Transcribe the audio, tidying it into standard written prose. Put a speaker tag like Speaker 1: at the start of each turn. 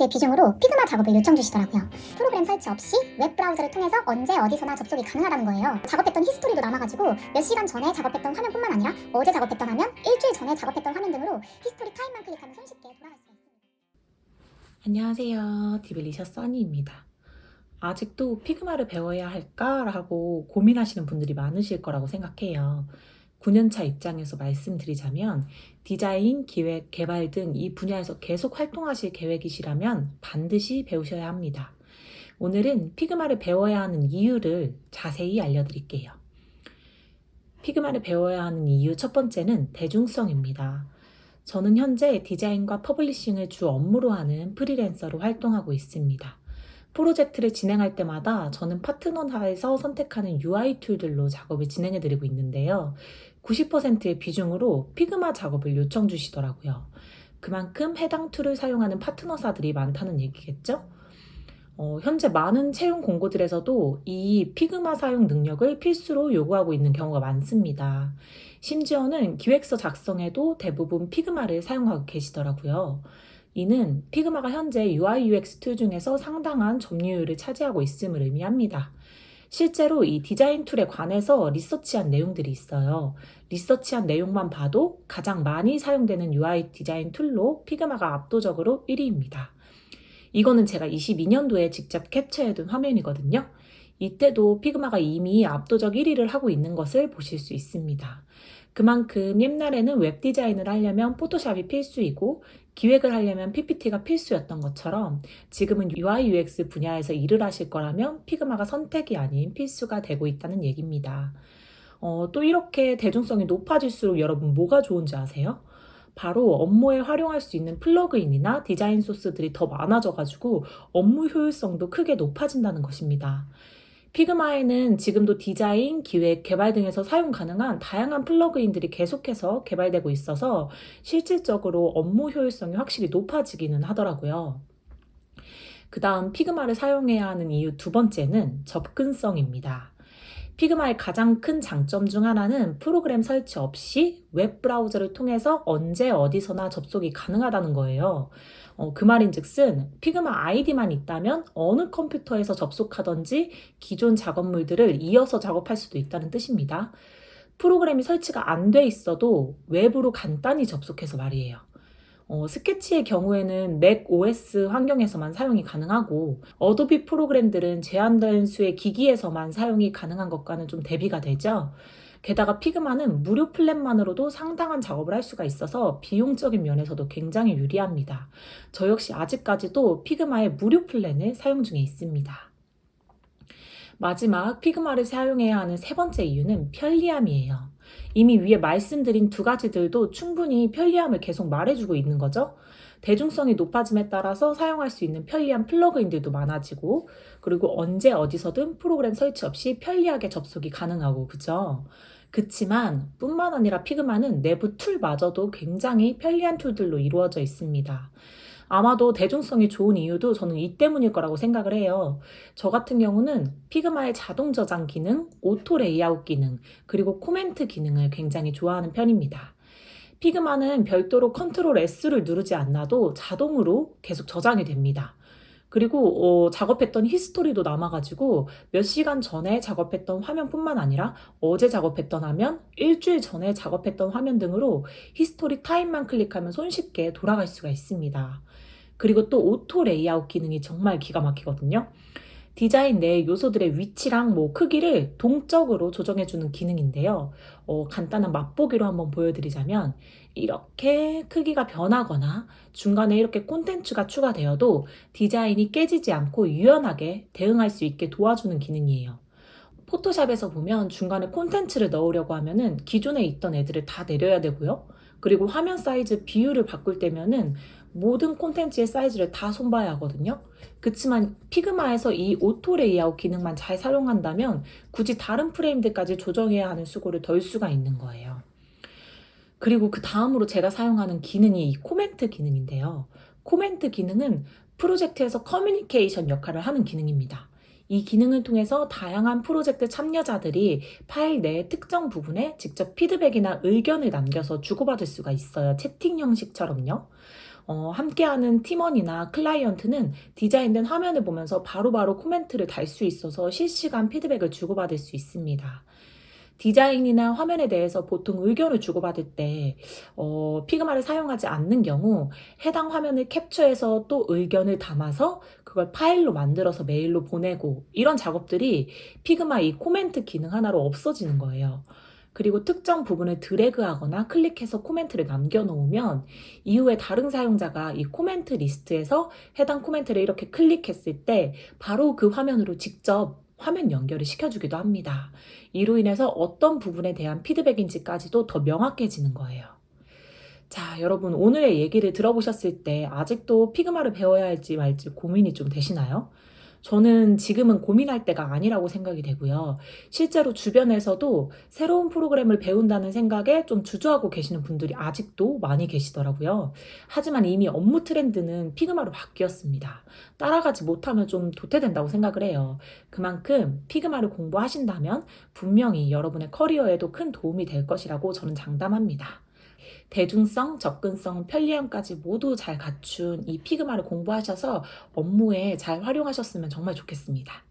Speaker 1: 60%의 비중으로 피그마 작업을 요청 주시더라고요. 프로그램 설치 없이 웹브라우저를 통해서 언제 어디서나 접속이 가능하다는 거예요. 작업했던 히스토리도 남아가지고 몇 시간 전에 작업했던 화면뿐만 아니라 어제 작업했던 화면, 일주일 전에 작업했던 화면 등으로 히스토리 타임만 클릭하면 손쉽게 돌아갈 수가 있습니다.
Speaker 2: 안녕하세요. 디벨리셔 써니입니다. 아직도 피그마를 배워야 할까라고 고민하시는 분들이 많으실 거라고 생각해요. 9년차 입장에서 말씀드리자면 디자인, 기획, 개발 등 이 분야에서 계속 활동하실 계획이시라면 반드시 배우셔야 합니다. 오늘은 피그마를 배워야 하는 이유를 자세히 알려드릴게요. 피그마를 배워야 하는 이유 첫 번째는 대중성입니다. 저는 현재 디자인과 퍼블리싱을 주 업무로 하는 프리랜서로 활동하고 있습니다. 프로젝트를 진행할 때마다 저는 파트너사에서 선택하는 UI 툴들로 작업을 진행해드리고 있는데요. 90%의 비중으로 피그마 작업을 요청 주시더라고요. 그만큼 해당 툴을 사용하는 파트너사들이 많다는 얘기겠죠? 현재 많은 채용 공고들에서도 이 피그마 사용 능력을 필수로 요구하고 있는 경우가 많습니다. 심지어는 기획서 작성에도 대부분 피그마를 사용하고 계시더라고요. 이는 피그마가 현재 UI UX 툴 중에서 상당한 점유율을 차지하고 있음을 의미합니다. 실제로 이 디자인 툴에 관해서 리서치한 내용들이 있어요. 리서치한 내용만 봐도 가장 많이 사용되는 UI 디자인 툴로 피그마가 압도적으로 1위입니다. 이거는 제가 22년도에 직접 캡처해둔 화면이거든요. 이때도 피그마가 이미 압도적 1위를 하고 있는 것을 보실 수 있습니다. 그만큼 옛날에는 웹 디자인을 하려면 포토샵이 필수이고 기획을 하려면 PPT가 필수였던 것처럼 지금은 UI UX 분야에서 일을 하실 거라면 피그마가 선택이 아닌 필수가 되고 있다는 얘기입니다. 또 이렇게 대중성이 높아질수록 여러분 뭐가 좋은지 아세요? 바로 업무에 활용할 수 있는 플러그인이나 디자인 소스들이 더 많아져가지고 업무 효율성도 크게 높아진다는 것입니다. 피그마에는 지금도 디자인, 기획, 개발 등에서 사용 가능한 다양한 플러그인들이 계속해서 개발되고 있어서 실질적으로 업무 효율성이 확실히 높아지기는 하더라고요. 그 다음 피그마를 사용해야 하는 이유 두 번째는 접근성입니다. 피그마의 가장 큰 장점 중 하나는 프로그램 설치 없이 웹 브라우저를 통해서 언제 어디서나 접속이 가능하다는 거예요. 그 말인즉슨 피그마 아이디만 있다면 어느 컴퓨터에서 접속하든지 기존 작업물들을 이어서 작업할 수도 있다는 뜻입니다. 프로그램이 설치가 안 돼 있어도 웹으로 간단히 접속해서 말이에요. 스케치의 경우에는 맥 OS 환경에서만 사용이 가능하고 어도비 프로그램들은 제한된 수의 기기에서만 사용이 가능한 것과는 좀 대비가 되죠. 게다가 피그마는 무료 플랜만으로도 상당한 작업을 할 수가 있어서 비용적인 면에서도 굉장히 유리합니다. 저 역시 아직까지도 피그마의 무료 플랜을 사용 중에 있습니다. 마지막 피그마를 사용해야 하는 세 번째 이유는 편리함이에요. 이미 위에 말씀드린 두 가지들도 충분히 편리함을 계속 말해주고 있는 거죠. 대중성이 높아짐에 따라서 사용할 수 있는 편리한 플러그인들도 많아지고 그리고 언제 어디서든 프로그램 설치 없이 편리하게 접속이 가능하고 그죠? 그치만 뿐만 아니라 피그마는 내부 툴마저도 굉장히 편리한 툴들로 이루어져 있습니다. 아마도 대중성이 좋은 이유도 저는 이 때문일 거라고 생각을 해요. 저 같은 경우는 피그마의 자동 저장 기능, 오토 레이아웃 기능, 그리고 코멘트 기능을 굉장히 좋아하는 편입니다. 피그마는 별도로 컨트롤 S를 누르지 않아도 자동으로 계속 저장이 됩니다. 그리고 작업했던 히스토리도 남아가지고 몇 시간 전에 작업했던 화면뿐만 아니라 어제 작업했던 화면, 일주일 전에 작업했던 화면 등으로 히스토리 타임만 클릭하면 손쉽게 돌아갈 수가 있습니다. 그리고 또 오토 레이아웃 기능이 정말 기가 막히거든요. 디자인 내 요소들의 위치랑 크기를 동적으로 조정해주는 기능인데요. 간단한 맛보기로 한번 보여드리자면 이렇게 크기가 변하거나 중간에 이렇게 콘텐츠가 추가되어도 디자인이 깨지지 않고 유연하게 대응할 수 있게 도와주는 기능이에요. 포토샵에서 보면 중간에 콘텐츠를 넣으려고 하면은 기존에 있던 애들을 다 내려야 되고요. 그리고 화면 사이즈 비율을 바꿀 때면은 모든 콘텐츠의 사이즈를 다 손봐야 하거든요. 그치만 피그마에서 이 오토 레이아웃 기능만 잘 사용한다면 굳이 다른 프레임들까지 조정해야 하는 수고를 덜 수가 있는 거예요. 그리고 그 다음으로 제가 사용하는 기능이 이 코멘트 기능인데요. 코멘트 기능은 프로젝트에서 커뮤니케이션 역할을 하는 기능입니다. 이 기능을 통해서 다양한 프로젝트 참여자들이 파일 내 특정 부분에 직접 피드백이나 의견을 남겨서 주고받을 수가 있어요. 채팅 형식처럼요. 함께하는 팀원이나 클라이언트는 디자인된 화면을 보면서 바로바로 코멘트를 달 수 있어서 실시간 피드백을 주고받을 수 있습니다. 디자인이나 화면에 대해서 보통 의견을 주고받을 때 피그마를 사용하지 않는 경우 해당 화면을 캡처해서 또 의견을 담아서 그걸 파일로 만들어서 메일로 보내고 이런 작업들이 피그마 이 코멘트 기능 하나로 없어지는 거예요. 그리고 특정 부분을 드래그하거나 클릭해서 코멘트를 남겨놓으면 이후에 다른 사용자가 이 코멘트 리스트에서 해당 코멘트를 이렇게 클릭했을 때 바로 그 화면으로 직접 화면 연결을 시켜주기도 합니다. 이로 인해서 어떤 부분에 대한 피드백인지까지도 더 명확해지는 거예요. 자, 여러분 오늘의 얘기를 들어보셨을 때 아직도 피그마를 배워야 할지 말지 고민이 좀 되시나요? 저는 지금은 고민할 때가 아니라고 생각이 되고요. 실제로 주변에서도 새로운 프로그램을 배운다는 생각에 좀 주저하고 계시는 분들이 아직도 많이 계시더라고요. 하지만 이미 업무 트렌드는 피그마로 바뀌었습니다. 따라가지 못하면 좀 도태된다고 생각을 해요. 그만큼 피그마를 공부하신다면 분명히 여러분의 커리어에도 큰 도움이 될 것이라고 저는 장담합니다. 대중성, 접근성, 편리함까지 모두 잘 갖춘 이 피그마를 공부하셔서 업무에 잘 활용하셨으면 정말 좋겠습니다.